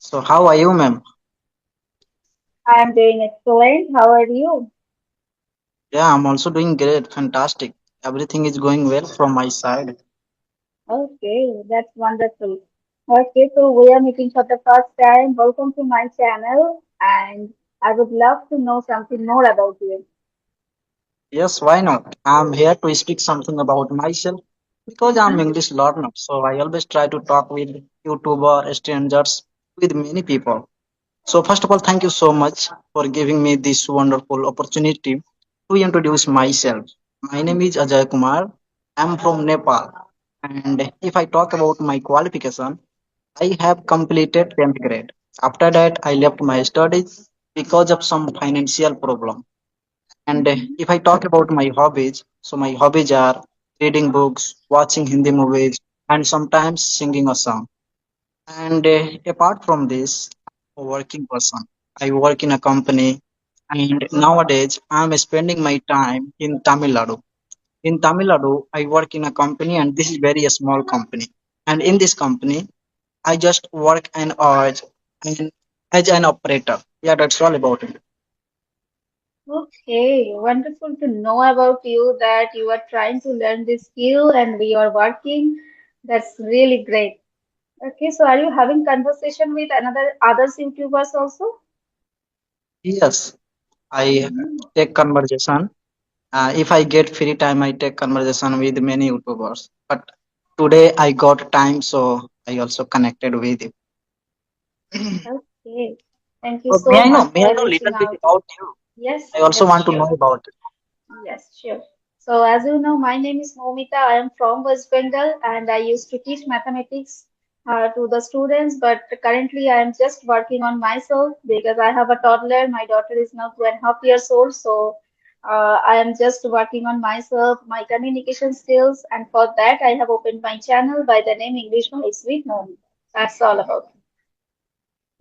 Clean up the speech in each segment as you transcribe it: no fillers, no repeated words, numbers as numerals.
So how are you, ma'am? I'm doing excellent. How are you? Yeah, I'm also doing great, fantastic. Everything is going well from my side. Okay, that's wonderful. Okay, so we are meeting for the first time. Welcome to my channel, and I would love to know something more about you. Yes, why not? I'm here to speak something about myself because I'm Mhm. English learner. So I always try to talk with YouTuber, strangers, with many people. So first of all, thank you so much for giving me this wonderful opportunity to introduce myself. My name is Ajay Kumar. I'm from Nepal. And if I talk about my qualification, I have completed 10th grade. After that, I left my studies because of some financial problem. And Mhm. if I talk about my hobbies, so my hobbies are reading books, watching Hindi movies, and sometimes singing a song. And apart from this, I'm a working person. I work in a company, and nowadays I'm spending my time in Tamil Nadu. In Tamil Nadu, I work in a company, and this is very a small company. And in this company, I just work as an operator. Yeah, that's all about it. Okay, wonderful to know about you that you are trying to learn this skill and we are working. That's really great. Okay, so are you having conversation with another others YouTubers also? Yes, I Mhm. take conversation. If I get free time, I take conversation with many YouTubers. But today I got time, so I also connected with you. Okay, thank you So so much may I for know reaching little bit out. about you? Yes, I also yes, want to know sure. about it. Yes, sure. So, as you know, my name is Momita. I am from West Bengal and I used to teach mathematics to the students. But currently, I am just working on myself because I have a toddler. My daughter is now 2.5 years old. So, I am just working on myself, my communication skills. And for that, I have opened my channel by the name English Vibes with Momita. That's all about it.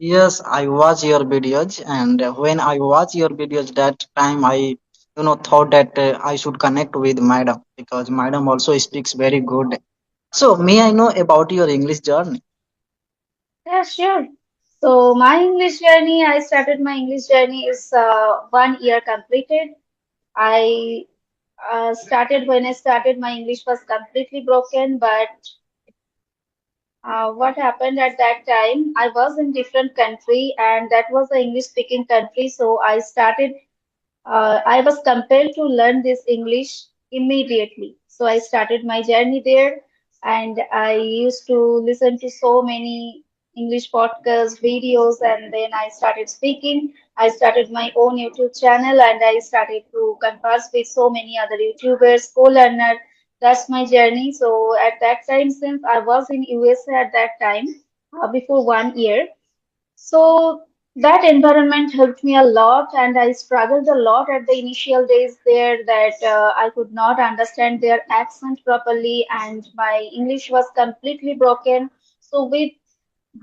Yes, I watch your videos, and when I watch your videos, that time thought that I should connect with Madam because Madam also speaks very good. So, may I know about your English journey? Yeah, sure. So my English journey, I started my English journey is 1 year completed. I started when I started, my English was completely broken. But what happened at that time? I was in different country, and that was the English speaking country. So I started. I was compelled to learn this English immediately. So I started my journey there, and I used to listen to so many English podcasts, videos, and then I started speaking. I started my own YouTube channel, and I started to converse with so many other YouTubers, co-learner. That's my journey. So at that time, since I was in USA at that time, before 1 year, so that environment helped me a lot, and I struggled a lot at the initial days there that I could not understand their accent properly, and my English was completely broken. So, with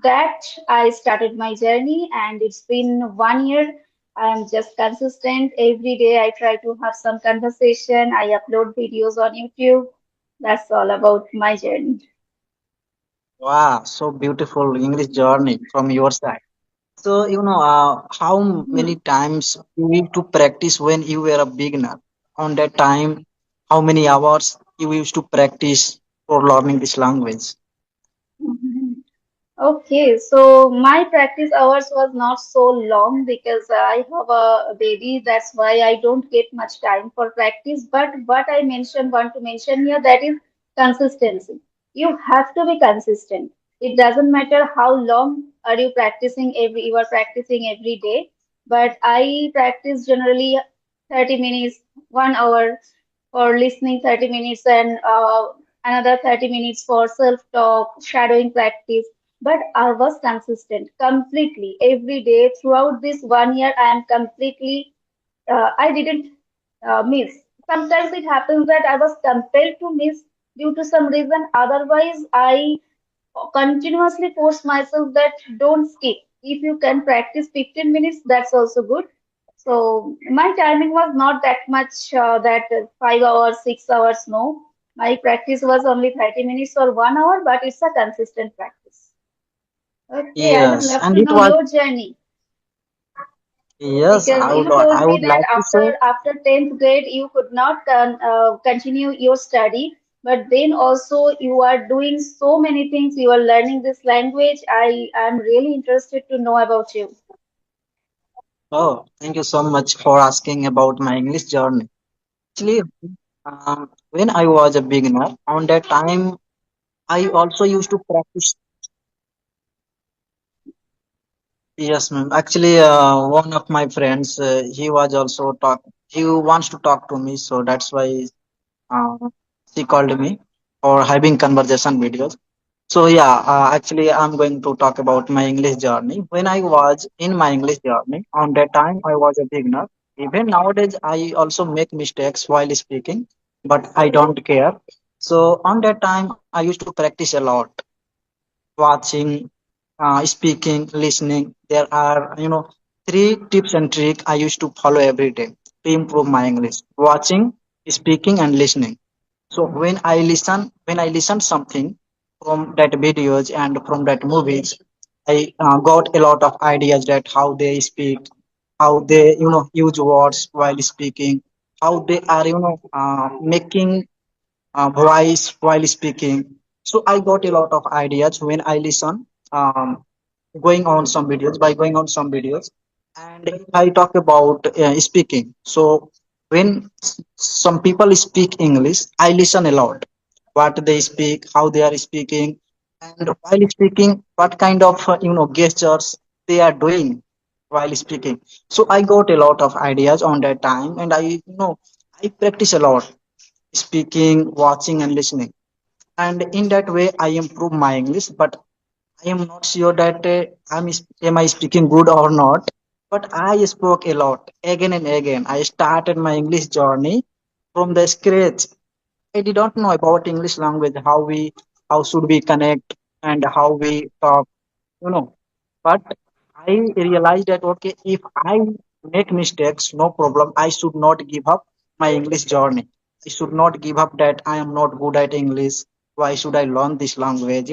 that, I started my journey, and it's been 1 year. I'm just consistent. Every day, I try to have some conversation. I upload videos on YouTube. That's all about my journey. Wow, so beautiful English journey from your side. So, how many Mhm. times you need to practice when you were a beginner? On that time, how many hours you used to practice for learning this language? Okay, so my practice hours was not so long because I have a baby. That's why I don't get much time for practice. But what I mentioned, want to mention here, that is consistency. You have to be consistent. It doesn't matter how long are you practicing you are practicing every day. But I practice generally 30 minutes, 1 hour for listening 30 minutes and another 30 minutes for self-talk, shadowing practice, but I was consistent completely every day throughout this 1 year. I am completely, I didn't miss. Sometimes it happens that I was compelled to miss due to some reason. Otherwise, I continuously force myself that don't skip. If you can practice 15 minutes, that's also good. So my timing was not that much that 5 hours, 6 hours. No, my practice was only 30 minutes or 1 hour, but it's a consistent practice. Okay, I would Yes, love and to it know was, your journey yes, because you I told me would that like to say, after 10th grade you could not continue your study, but then also you are doing so many things. You are learning this language. I am really interested to know about you. oh, thank you so much for asking about my English journey. Actually, when I was a beginner, on that time, I also used to practice. Yes, ma'am. Actually, one of my friends, he was also talk. He wants to talk to me, so that's why uh, she called me for having conversation videos. So yeah, actually, I'm going to talk about my English journey. When I was in my English journey, on that time I was a beginner. Even nowadays, I also make mistakes while speaking, but I don't care. So on that time, I used to practice a lot, watching, speaking, listening. There are, three tips and tricks I used to follow every day to improve my English: watching, speaking, and listening. So when I listen something from that videos and from that movies, I got a lot of ideas that how they speak, how they use words while speaking, how they are making voice while speaking. So I got a lot of ideas when I listen, going on some videos by going on some videos. And if I talk about speaking, so when some people speak English, I listen a lot. What they speak, how they are speaking, and while speaking, what kind of gestures they are doing while speaking. So I got a lot of ideas on that time, and I practice a lot speaking, watching, and listening. And in that way, I improve my English. But I am not sure that am I speaking good or not. But I spoke a lot again and again. I started my English journey from the scratch. I did not know about English language, how should we connect and how we talk, you know. But I realized that okay, if I make mistakes, no problem. I should not give up my English journey. I should not give up that I am not good at English. Why should I learn this language?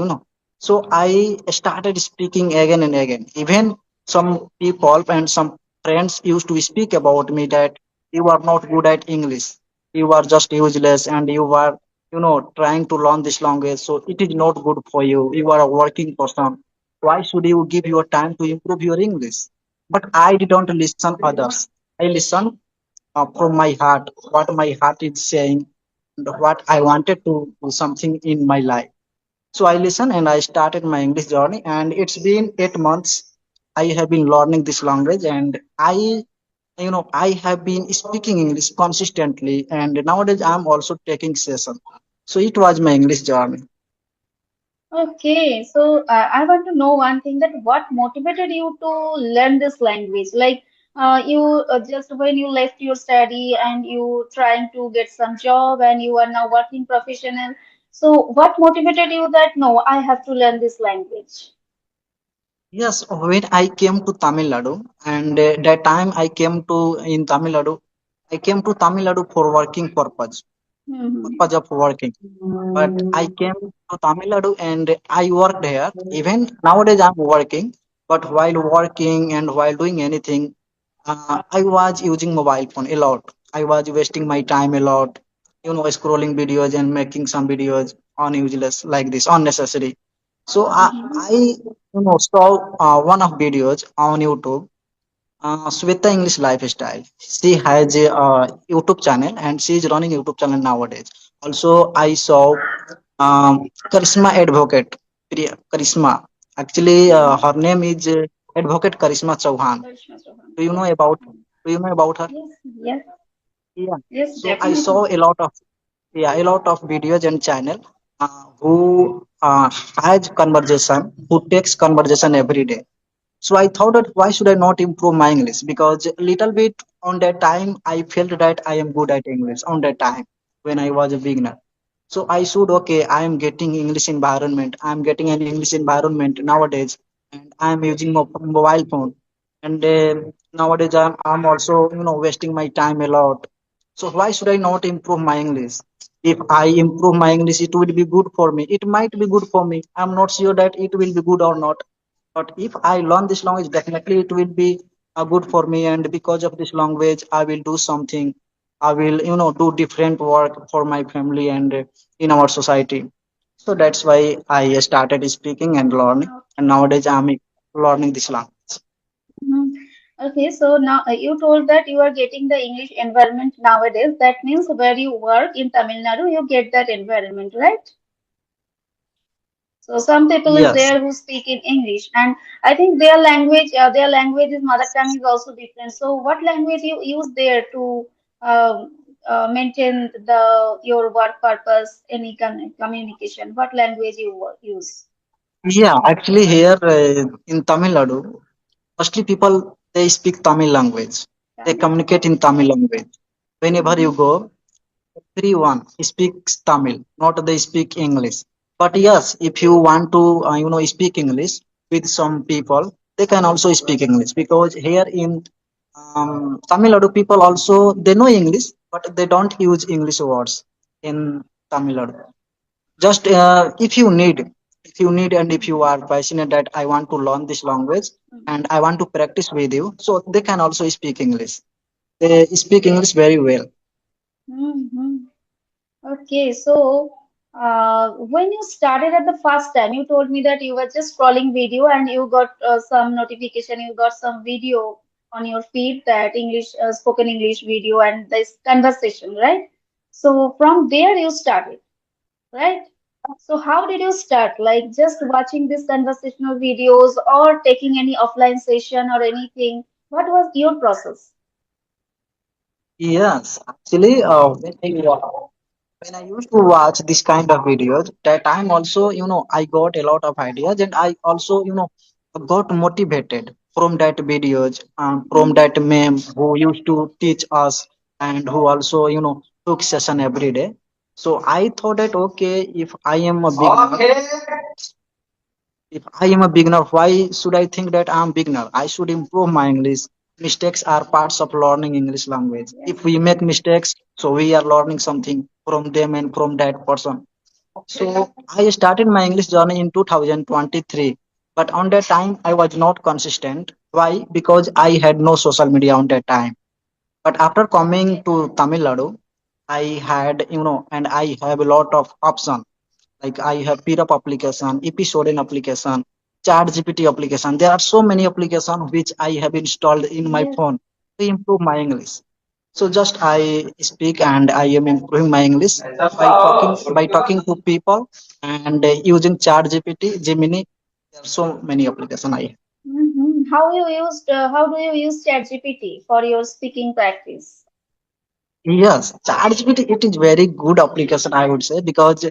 So I started speaking again and again. Even some people and some friends used to speak about me that you are not good at English. You are just useless and you are, trying to learn this language. So it is not good for you. You are a working person. Why should you give your time to improve your English? But I didn't listen others. I listen from my heart, what my heart is saying, and what I wanted to do something in my life. So I listened and I started my English journey, and it's been 8 months. I have been learning this language, and I have been speaking English consistently, and nowadays I'm also taking session. So it was my English journey. Okay, so I want to know one thing that what motivated you to learn this language? Like you just when you left your study and you trying to get some job and you are now working professional. So what motivated you that no, I have to learn this language? Yes, when I came to Tamil Nadu, and that time I came to in Tamil Nadu, I came to Tamil Nadu for working Hmm. purpose of working. But I came to Tamil Nadu and I worked here. Even nowadays I'm working, but while working and while doing anything, I was using mobile phone a lot. I was wasting my time a lot, scrolling videos and making some videos on useless like this, unnecessary. So saw one of videos on YouTube, Sweta English Lifestyle. She has a YouTube channel and she is running YouTube channel nowadays. Also, I saw Charisma Advocate. Charisma. Actually, her name is Advocate Charisma Chauhan. Karishma Chauhan. Do you know about? Do you know about her? Yes, yes, Yeah. yes, So I definitely. saw a lot of videos and channel who has conversation, who takes conversation every day. So I thought that why should I not improve my English? Because a little bit on that time I felt that I am good at English on that time when I was a beginner. So I should okay, I am getting English environment. I am getting an English environment nowadays, and I am using mobile phone. And nowadays I'm also wasting my time a lot. So why should I not improve my English? If I improve my English, it will be good for me. It might be good for me. I'm not sure that it will be good or not, But if I learn this language, definitely it will be good for me. And because of this language, I will do something. I will, do different work for my family and in our society. So that's why I started speaking and learning. And Okay. nowadays I'm learning this language. Mhm. Okay, so now you told that you are getting the English environment nowadays. That means where you work in Tamil Nadu, you get that environment, right? So some people is Yes. there who speak in English, and I think their language is mother tongue is also different. So what language you use there to maintain the your work purpose, any communication? What language you use? Yeah, actually here in Tamil Nadu, mostly people they speak Tamil language. They Tamil? communicate in Tamil language. Whenever you Mm-hmm. go, everyone speaks Tamil, not they speak English. But yes, if you want to, speak English with some people, they can also speak English because here in Tamil Nadu, people also they know English, but they don't use English words in Tamil Nadu. Just if you need and if you are passionate that I want to learn this language and I want to practice with you, so they can also speak English. They speak English very well. Mm-hmm. Okay, so when you started at the first time, you told me that you were just scrolling video and you got some notification, you got some video on your feed that English, spoken English video and this conversation, right? So from there you started, right? So how did you start? Like just watching these conversational videos or taking any offline session or anything? What was your process? Yes, actually, when I used to watch this kind of videos, that time also, I got a lot of ideas and I also, got motivated from that videos, from Mm-hmm. that meme who used to teach us and who also, took session every day. So I thought that, okay, if I am a beginner, why should I think that I'm beginner? I should improve my English. Mistakes are parts of learning English language. Yes. If we make mistakes, so we are learning something from them and from that person. So I started my English journey in 2023. But on that time, I was not consistent. Why? Because I had no social media on that time. But after coming to Tamil Nadu, I had, and I have a lot of options like I have PeerUp application, Episodian application, ChatGPT application. There are so many applications which I have installed in my Yes. phone to improve my English. So just I speak and I am improving my English by talking to people and using ChatGPT, Gemini. There are so many applications I have. How do you use ChatGPT for your speaking practice? Yes, ChatGPT it is very good application I would say because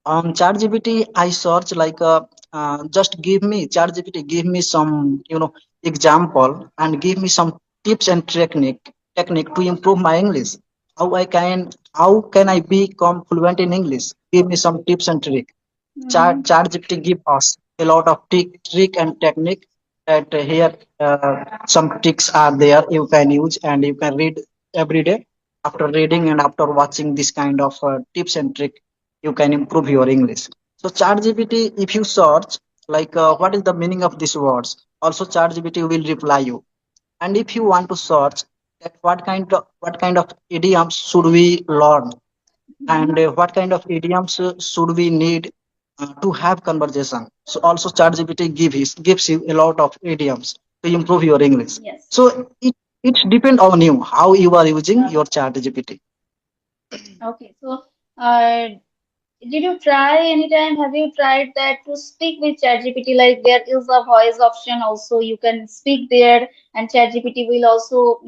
on ChatGPT I search like just give me ChatGPT give me some example and give me some tips and technique to improve my English. How can I become fluent in English? Give me some tips and trick. Mm-hmm. ChatGPT give us a lot of trick and technique that here some tricks are there you can use and you can read every day. After reading and after watching this kind of tips and trick, you can improve your English. So ChatGPT, if you search like what is the meaning of these words, also ChatGPT will reply you. And if you want to search that what kind of idioms should we learn and Mm-hmm. what kind of idioms should we need to have conversation. So also ChatGPT gives you a lot of idioms to improve your English. Yes. So it depends on you how you are using your ChatGPT. Okay. So, uh, did you try anytime? Have you tried that to speak with ChatGPT? Like there is a voice option also. You can speak there, and ChatGPT will also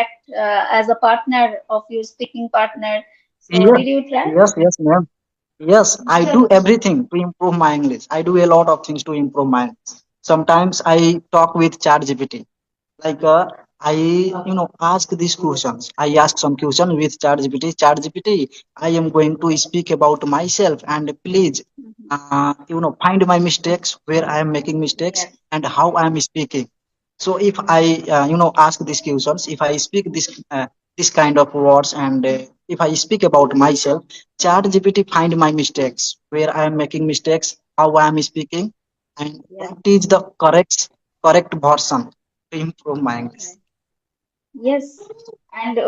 act as a partner of your speaking partner. So, Yes, did you try? yes, ma'am. Yes, I do everything to improve my English. I do a lot of things to improve my English. Sometimes I talk with ChatGPT. Like I ask these questions. I ask some question with ChatGPT. I am going to speak about myself and please Mhm. find my mistakes where I am making mistakes Yes. and how I am speaking. So if I ask these questions, if I speak this kind of words and if I speak about myself, ChatGPT find my mistakes where I am making mistakes, how I am speaking, and Yes. what is the correct version to improve my English. Right. Yes. And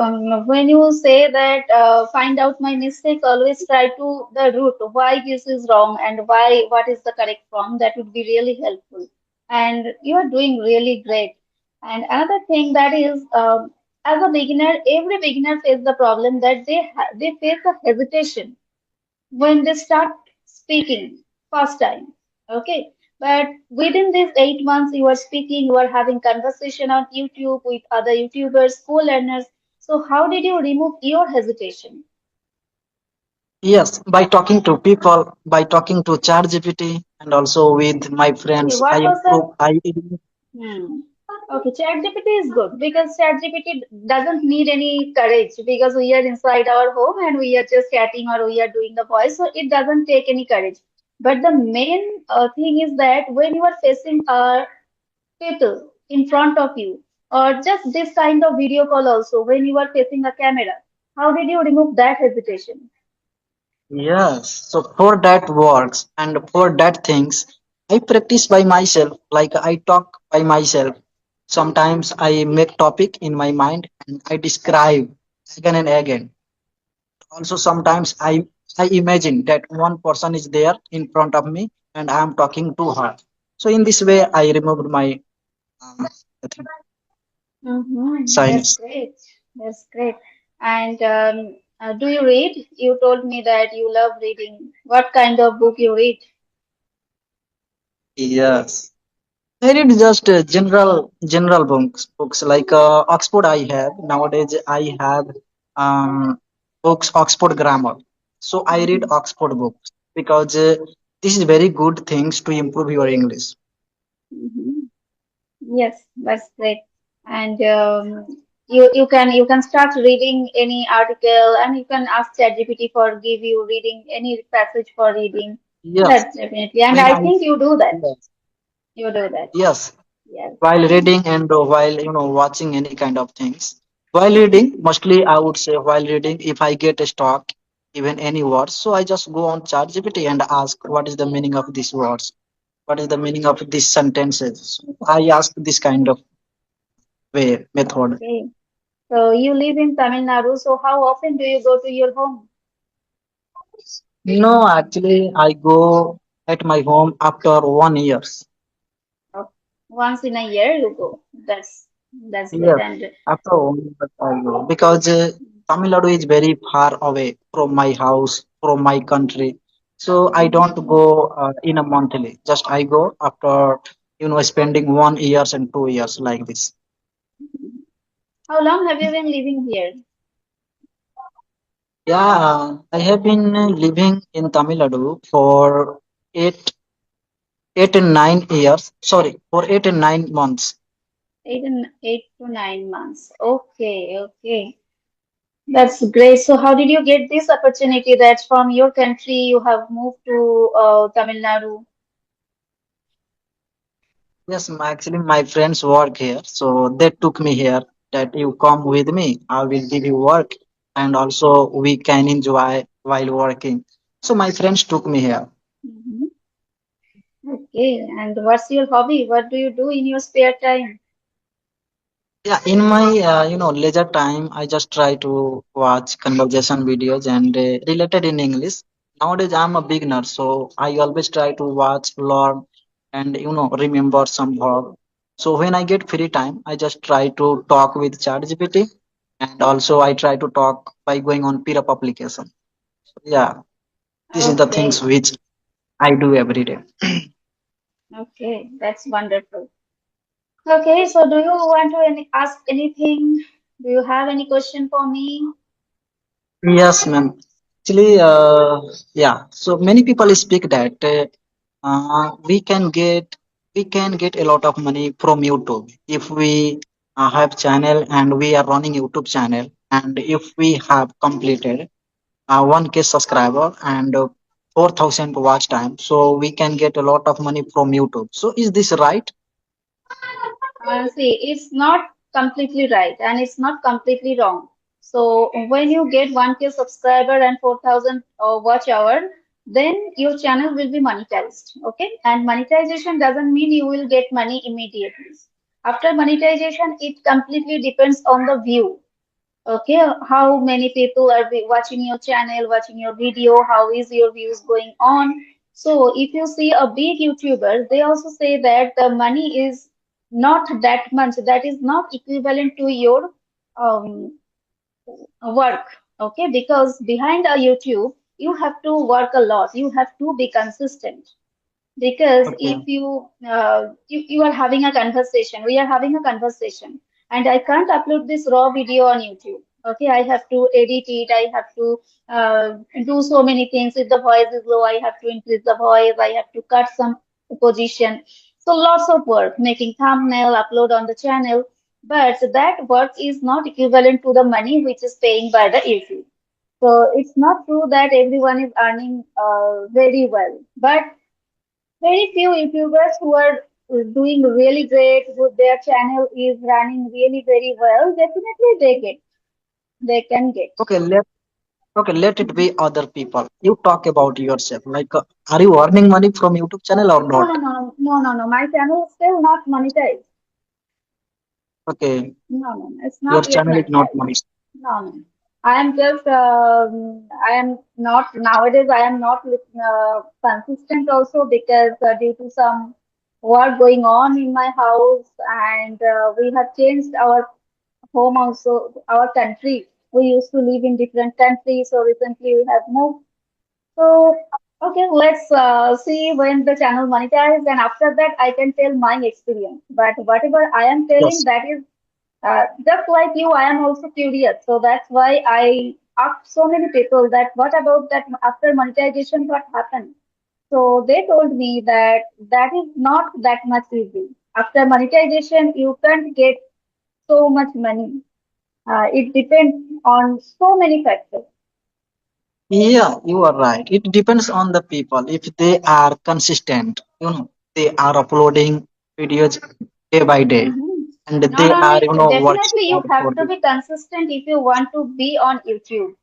when you say that find out my mistake, always try to the root why this is wrong and why what is the correct form. That would be really helpful. And you are doing really great. And another thing that is, as a beginner, every beginner faces the problem that they face a hesitation when they start speaking first time. Okay. But within these 8 months, you are speaking, you are having conversation on YouTube with other YouTubers, co-learners. So how did you remove your hesitation? Yes, by talking to people, by talking to ChatGPT, and also with my Okay, friends, I what was the improve. I hmm. Okay, ChatGPT is good because ChatGPT doesn't need any courage because we are inside our home and we are just chatting or we are doing the voice, so it doesn't take any courage. But the main thing is that when you are facing people in front of you, or just this kind of video call also, when you are facing a camera, how did you remove that hesitation? yes. So for that works and for that things, I practice by myself. Like I talk by myself. Sometimes I make topic in my mind and I describe again and again. Also sometimes I imagine that one person is there in front of me and I am talking to her. So in this way I removed my um, Mm-hmm. That's sinus. great. That's great. And do you read? You told me that you love reading. What kind of book you read? Yes. I read just general books like Oxford. I have nowadays. I have books Oxford grammar. So I read Mm-hmm. Oxford books because this is very good things to improve your English. Mm-hmm. Yes, that's great. And you can start reading any article, and you can ask ChatGPT for give you reading any passage for reading. Yes. That's definitely. And When I I think you do that. yes, You do that. yes, Yes. while reading and while watching any kind of things. While reading, mostly I would say while reading, if I get stuck even any words, so I just go on ChatGPT and ask what is the meaning of these words, what is the meaning of these sentences. I ask this kind of way method. Okay. So you live in Tamil Nadu. So how often do you go to your home? No, actually, I go at my home after 1 year. Oh, once in a year you go. That's good. Yes, And after 1 year I go because Tamil Nadu is very far away from my house, from my country. So I don't Mhm. go in a monthly. Just I go after spending 1 years and 2 years like this. How long have you been living here? Yeah, I have been living in Tamil Nadu for eight, 8 and 9 years. Sorry, for 8 and 9 months. 8 to 9 months. Okay, okay. That's great. So how did you get this opportunity that from your country you have moved to Tamil Nadu? Yes, actually, my friends work here, so they took me here. That you come with me, I will give you work, and also we can enjoy while working. So my friends took me here. Hmm. Okay, and what's your hobby? What do you do in your spare time? Yeah, in my leisure time, I just try to watch conversation videos and related in English. Nowadays, I'm a beginner, so I always try to watch, learn, and remember some verb. So when I get free time, I just try to talk with ChatGPT, and also I try to talk by going on Peerup application. Yeah, this is the things Okay, which I do every day. okay, that's wonderful. Okay, so do you want to ask anything? Do you have any question for me? Yes, ma'am. Actually, yeah. So many people speak that we can get a lot of money from YouTube if we have channel and we are running YouTube channel and if we have completed 1K subscriber and 4,000 watch time, so we can get a lot of money from YouTube. So is this right? See, it's not completely right and it's not completely wrong. So when you get 1K subscriber and 4,000 watch hour, then your channel will be monetized. Okay, and monetization doesn't mean you will get money immediately. After monetization, it completely depends on the view. Okay, how many people are watching your channel, watching your video, how is your views going on? So if you see a big YouTuber, they also say that the money is not that much, that is not equivalent to your um, work. Okay, because behind a YouTube, you have to work a lot, you have to be consistent. Because Okay. if you are having a conversation, we are having a conversation, and I can't upload this raw video on YouTube. Okay, I have to edit it, I have to do so many things. If the voice is low, I have to increase the voice, I have to cut some position. So lots of work, making thumbnail, upload on the channel, but that work is not equivalent to the money which is paying by the YouTube. So it's not true that everyone is earning very well, but very few YouTubers who are doing really great, who their channel is running really very well, definitely they can get. Okay, let it be other people. You talk about yourself. Like, are you earning money from YouTube channel or No, no, not? no, no, no, no. My channel is still not monetized. Okay, No, no, no. It's your not yet channel is not monetized. money. No, no. I am just, I am not, nowadays I am not consistent also because due to some work going on in my house, and we have changed our home also, our country. We used to live in different countries, so recently we have moved. So, okay, let's see when the channel monetizes, and after that I can tell my experience. But whatever I am telling, Yes. that is just like you, I am also curious. So that's why I asked so many people that what about that after monetization, what happened? So they told me that that is not that much easy. After monetization, you can't get so much money. It depends on so many factors. Yeah, you are right. It depends on the people. If they are consistent, they are uploading videos day by day, Mhm. and Not they are, only, working definitely you hard have for to this. be consistent if you want to be on YouTube.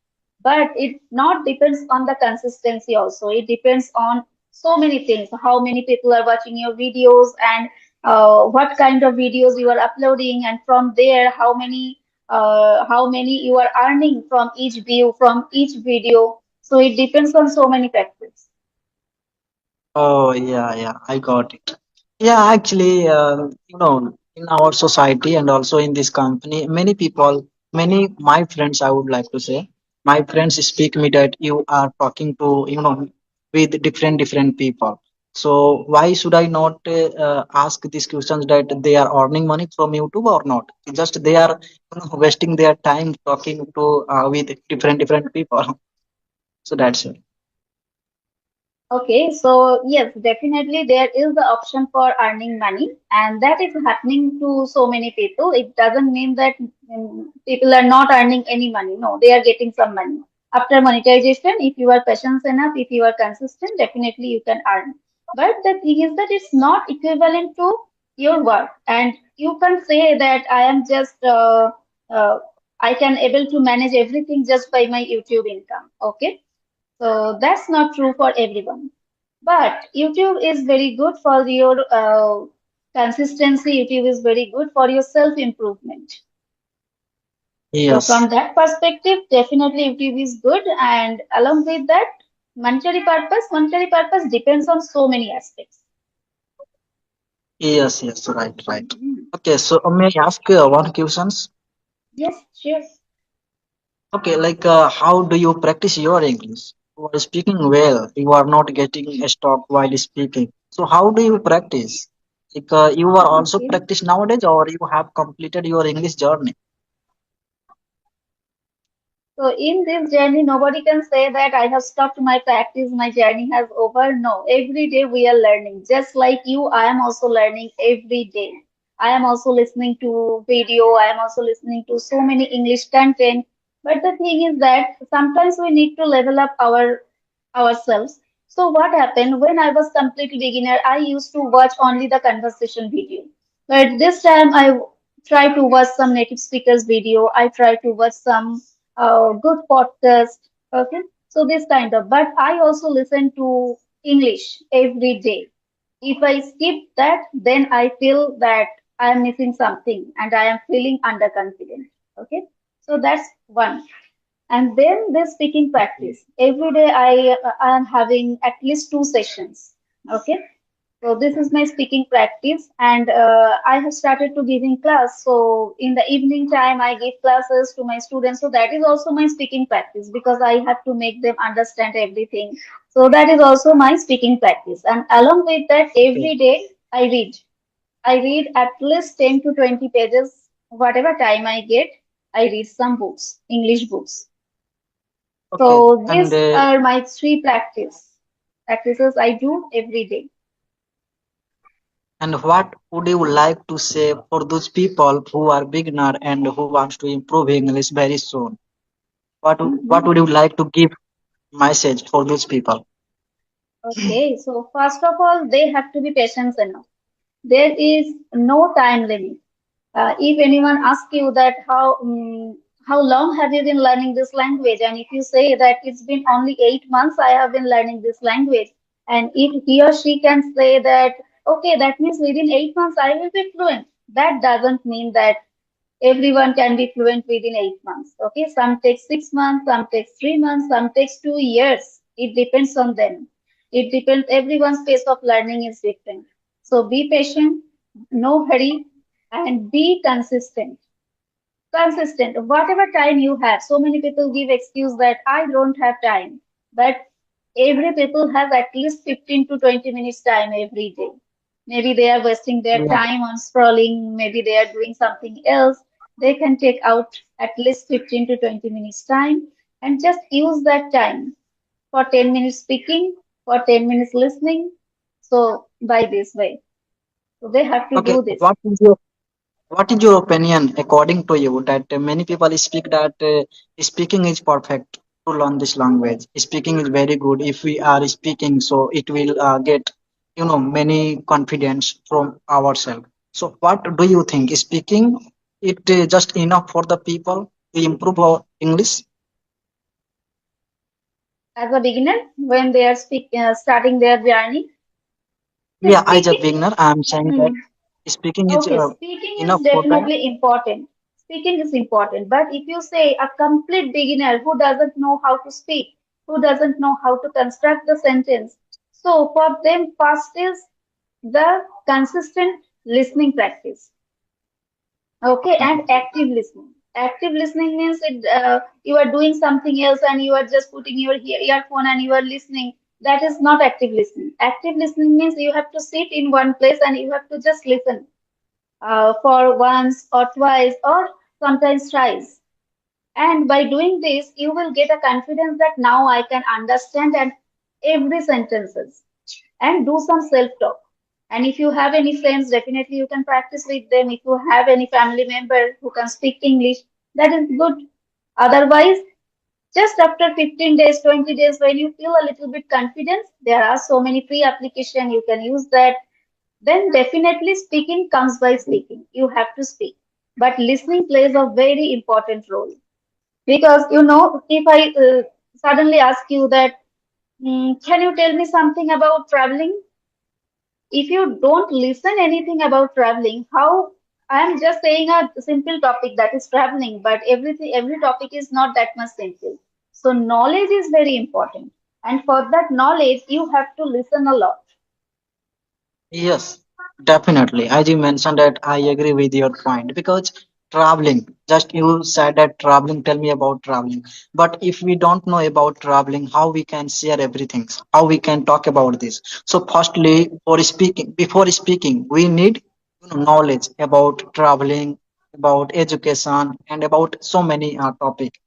But it not depends on the consistency also. It depends on so many things. How many people are watching your videos, and what kind of videos you are uploading, and from there how many you are earning from each view, from each video. So it depends on so many factors. Oh, yeah, yeah, I got it. Yeah, actually, in our society and also in this company, many people, many my friends, I would like to say, my friends speak me that you are talking to, with different people. So why should I not ask these questions that they are earning money from YouTube or not? Just they are, wasting their time talking to with different people. So that's it. Okay, so yes, definitely there is the option for earning money, and that is happening to so many people. It doesn't mean that people are not earning any money. No, they are getting some money. After monetization, if you are patient enough, if you are consistent, definitely you can earn. But the thing is that it's not equivalent to your work, and you can say that I am just I can able to manage everything just by my YouTube income. Okay, so that's not true for everyone. But YouTube is very good for your consistency. YouTube is very good for your self improvement. So Yes. from that perspective, definitely YouTube is good. And along with that, monetary purpose depends on so many aspects. Yes, yes, right, right. Mhm. Okay, so may I ask one questions? Yes, sure. Okay, like how do you practice your English? You are speaking well. You are not getting stuck while speaking. So how do you practice? Like you are also Okay. practice nowadays, or you have completed your English journey? So in this journey, nobody can say that I have stopped my practice, my journey has over. No, every day we are learning. Just like you, I am also learning every day. I am also listening to video. I am also listening to so many English content. But the thing is that sometimes we need to level up ourselves. So what happened when I was completely beginner? I used to watch only the conversation video. But this time I try to watch some native speakers video. I try to watch some good podcast. Okay. So this kind of, but I also listen to English every day. If I skip that, then I feel that I am missing something and I am feeling underconfident. Okay. So that's one. And then the speaking Okay. practice. Every day I am having at least 2 sessions. Okay. So this is my speaking practice, and I have started to giving class. So in the evening time, I give classes to my students. So that is also my speaking practice because I have to make them understand everything. So that is also my speaking practice. And along with that, Okay. every day I read. I read at least 10 to 20 pages, whatever time I get. I read some books, English books. Okay. So And these are my three practices I do every day. what would you like to say for those people who are beginner and who wants to improve English very soon? What Mhm. would you like to give message for those people? Okay, so first of all, they have to be patient enough. There is no time limit. If anyone asks you that how long have you been learning this language, and if you say that it's been only 8 months I have been learning this language, and if he or she can say that okay, that means within 8 months I will be fluent. That doesn't mean that everyone can be fluent within 8 months. Okay, some takes 6 months, some takes 3 months, some takes 2 years. It depends on them. It depends, everyone's pace of learning is different. So be patient, no hurry, and be consistent. Consistent, whatever time you have. So many people give excuse that I don't have time. But every people have at least 15 to 20 minutes time every day. Maybe they are wasting their Yeah. time on scrolling, maybe they are doing something else. They can take out at least 15 to 20 minutes time and just use that time for 10 minutes speaking, for 10 minutes listening. So by this way. So they have to Okay. do this. What is your opinion, according to you, that many people speak that speaking is perfect to learn this language. Speaking is very good. If we are speaking, so it will get, many confidence from ourselves. So, what do you think? Speaking it just enough for the people to improve our English? As a beginner, when they are starting their journey, the Yeah, as a speaking. beginner, I am saying Hmm. that speaking is Okay, speaking is enough for that. definitely important. Speaking is important. But if you say a complete beginner who doesn't know how to speak, who doesn't know how to construct the sentence, so for them, first is the consistent listening practice. Okay, Okay. and active listening. Active listening means you are doing something else and you are just putting your earphone and you are listening. That is not active listening. Active listening means you have to sit in one place and you have to just listen for once or twice or sometimes thrice. And by doing this, you will get a confidence that now I can understand and every sentences and do some self-talk. And if you have any friends, definitely you can practice with them. If you have any family member who can speak English, that is good. Otherwise, just after 15 days, 20 days, when you feel a little bit confidence, there are so many free application you can use that. Then definitely speaking comes by speaking. You have to speak. But listening plays a very important role. Because, if I suddenly ask you that, can you tell me something about traveling? If you don't listen anything about traveling, how I'm just saying a simple topic that is traveling, but every topic is not that much simple. So knowledge is very important. And for that knowledge, you have to listen a lot. Yes, definitely. As you mentioned that, I agree with your point because traveling, just you said that traveling, tell me about traveling. But if we don't know about traveling, how we can share everything, how we can talk about this. So firstly, before speaking, we need knowledge about traveling, about education, and about so many topics.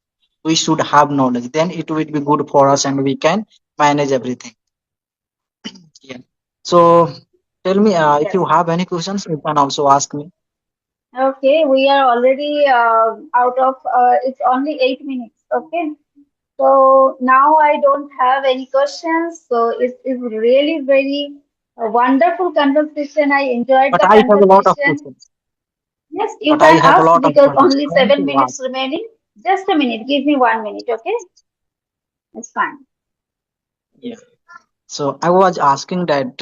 We should have knowledge. Then it will be good for us and we can manage everything. Yeah. So tell me, if you Yes. have any questions, you can also ask me. Okay, we are already out of, it's only 8 minutes. Okay. So now I don't have any questions. So it is really very wonderful conversation. I enjoyed But the I have a lot of conversation. questions. Yes, you But I can have a ask lot of because questions. only I want seven to ask. minutes remaining. Just a minute. Give me 1 minute, okay? It's fine. Yeah. So I was asking that,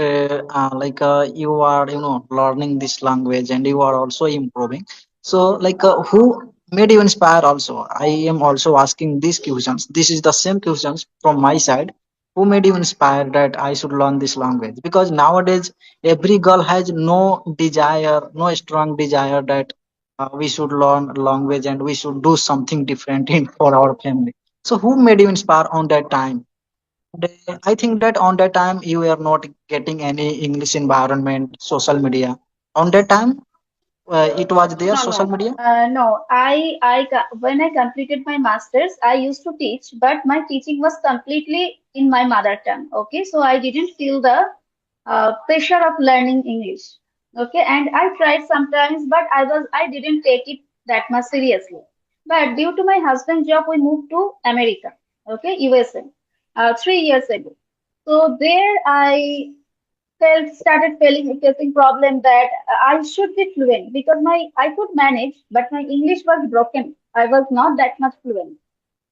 you are, learning this language and you are also improving. So, who made you inspire also? I am also asking these questions. This is the same questions from my side. Who made you inspire that I should learn this language? Because nowadays every girl has no desire, no strong desire that we should learn language and we should do something different in for our family. So, who made you inspire on that time? I think that on that time you were not getting any English environment, social media. On that time, it was there No, social no, media. no. When I completed my masters, I used to teach, but my teaching was completely in my mother tongue. Okay, so I didn't feel the pressure of learning English. Okay, and I tried sometimes, but I didn't take it that much seriously. But due to my husband's job, we moved to America. Okay, USA, 3 years ago. So there I started facing problem that I should be fluent because my I could manage, but my English was broken. I was not that much fluent.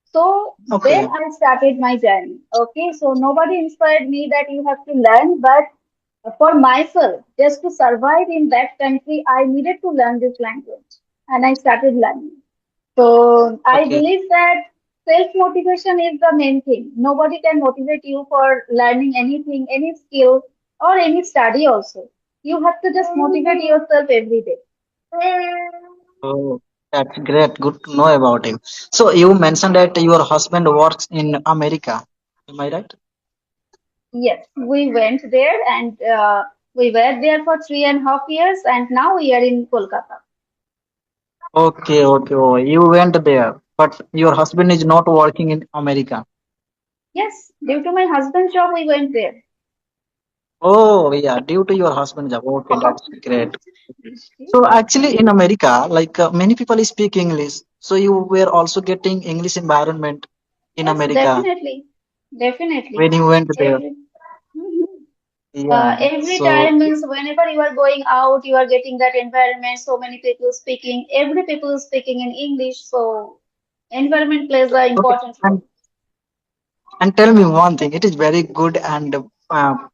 So then Okay, I started my journey. Okay, so nobody inspired me that you have to learn, but for myself, just to survive in that country, I needed to learn this language, and I started learning. So I okay, believe that self motivation is the main thing. Nobody can motivate you for learning anything, any skill, or any study also. You have to just motivate yourself every day. oh, that's great. Good to know about him. So you mentioned that your husband works in America. Am I right? Yes, we went there and we were there for 3.5 years, and now we are in Kolkata. Okay, okay. Oh, you went there, but your husband is not working in America. Yes, due to my husband's job, we went there. Oh, yeah, due to your husband's job. Okay, that's great. So actually, in America, many people speak English. So you were also getting English environment in Yes, America definitely, definitely. when you went there. Every Mhm. Yeah. Every So time means whenever you are going out, you are getting that environment. So many people speaking, every people is speaking in English. So environment plays an okay, important role. and tell me one thing. It is very good and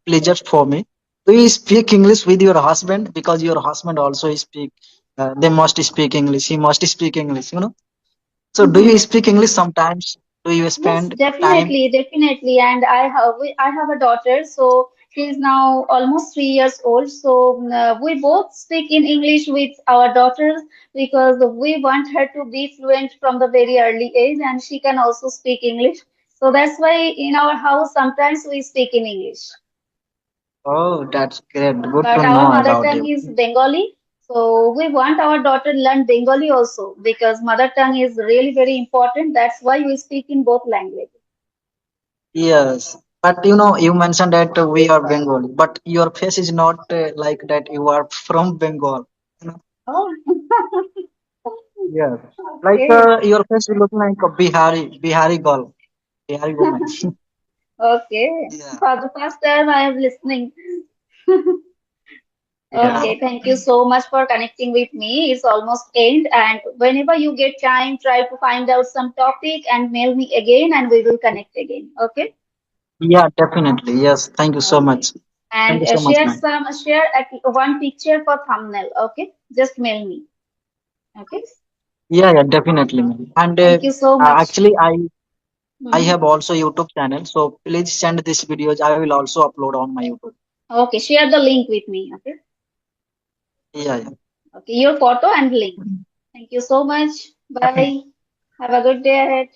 pleasure for me. Do you speak English with your husband? Because your husband also speak. They must speak English. He must speak English. So do you speak English sometimes? Do you Yes, spend time? definitely, definitely. And I have a daughter, so she is now almost 3 years old. So we both speak in English with our daughters because we want her to be fluent from the very early age, and she can also speak English. So that's why in our house sometimes we speak in English. Oh, that's great. Good But to our know mother about tongue you. is Bengali. So we want our daughter to learn Bengali also because mother tongue is really very important. That's why we speak in both languages. Yes, but you mentioned that we are Bengali, but your face is not like that. You are from Bengal. You know? Oh, Yes. okay. Your face will look like a Bihari girl, Bihari woman. Okay. Yeah. For the first time I am listening. Yeah. Okay, thank you so much for connecting with me. It's almost end, and whenever you get time, try to find out some topic and mail me again, and we will connect again. Okay? Yeah, definitely. Yes. Thank you so Okay. much. Thank And you so much, man. share one picture for thumbnail. Okay? Just mail me. Okay? Yeah, yeah, definitely, man. And Thank you so much. actually, I Mhm. have also YouTube channel, so please send these videos. I will also upload on my YouTube. Okay, share the link with me. Okay? Yeah, yeah. Okay, your photo and link. Thank you so much. Definitely. Bye. Have a good day ahead.